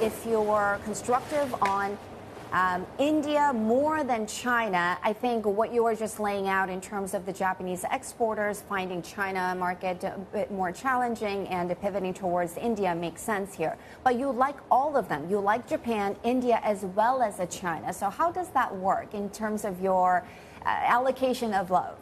if you're constructive on India more than China, I think what you were just laying out in terms of the Japanese exporters finding China market a bit more challenging and pivoting towards India makes sense here. But you like all of them. You like Japan, India, as well as China. So how does that work in terms of your allocation of love?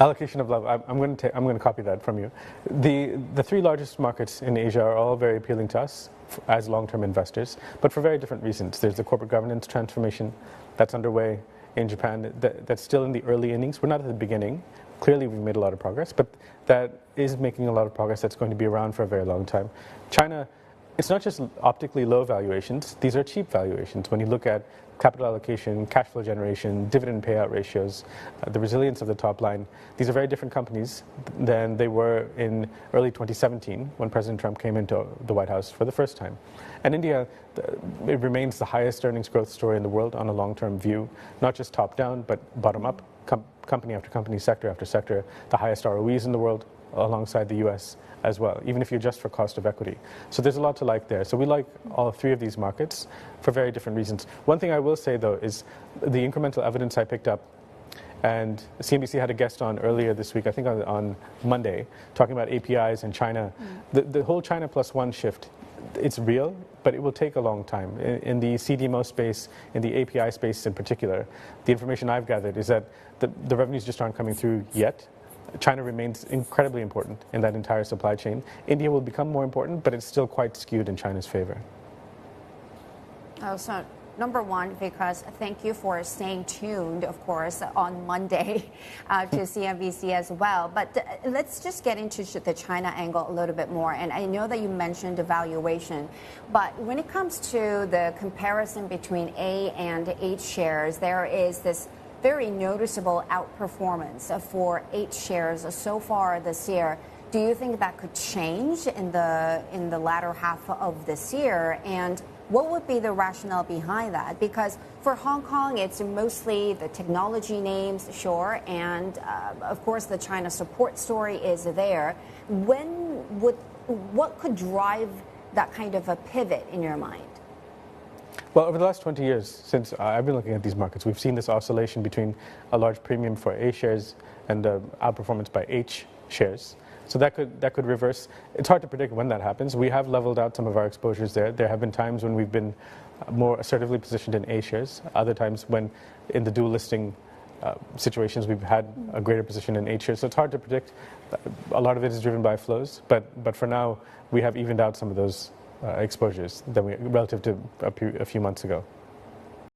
Allocation of love. I'm going to copy that from you. The three largest markets in Asia are all very appealing to us as long-term investors, but for very different reasons. There's the corporate governance transformation that's underway in Japan. That's still in the early innings. We're not at the beginning. Clearly, we've made a lot of progress, but that is making a lot of progress that's going to be around for a very long time. China, it's not just optically low valuations. These are cheap valuations. When you look at capital allocation, cash flow generation, dividend payout ratios, the resilience of the top line, these are very different companies than they were in early 2017 when President Trump came into the White House for the first time. And India, it remains the highest earnings growth story in the world on a long-term view, not just top-down, but bottom-up, company after company, sector after sector, the highest ROEs in the world, alongside the U.S. as well, even if you adjust for cost of equity. So there's a lot to like there. So we like all three of these markets for very different reasons. One thing I will say, though, is the incremental evidence I picked up, and CNBC had a guest on earlier this week, I think on Monday, talking about APIs and China. The whole China plus one shift, it's real, but it will take a long time. In the CDMO space, in the API space in particular, the information I've gathered is that the revenues just aren't coming through yet. China remains incredibly important in that entire supply chain. India will become more important, but it's still quite skewed in China's favor. Oh, so number one, Vikas, thank you for staying tuned, of course, on Monday to CNBC as well. But let's just get into the China angle a little bit more. And I know that you mentioned valuation, but when it comes to the comparison between A and H shares, there is this very noticeable outperformance for H shares so far this year. Do you think that could change in the latter half of this year? And what would be the rationale behind that? Because for Hong Kong, it's mostly the technology names, sure, and of course the China support story is there. What could drive that kind of a pivot in your mind? Well, over the last 20 years, since I've been looking at these markets, we've seen this oscillation between a large premium for A shares and outperformance by H shares. So that could reverse. It's hard to predict when that happens. We have leveled out some of our exposures there. There have been times when we've been more assertively positioned in A shares. Other times when in the dual listing situations we've had a greater position in H shares. So it's hard to predict. A lot of it is driven by flows. But for now, we have evened out some of those exposures relative to a few months ago.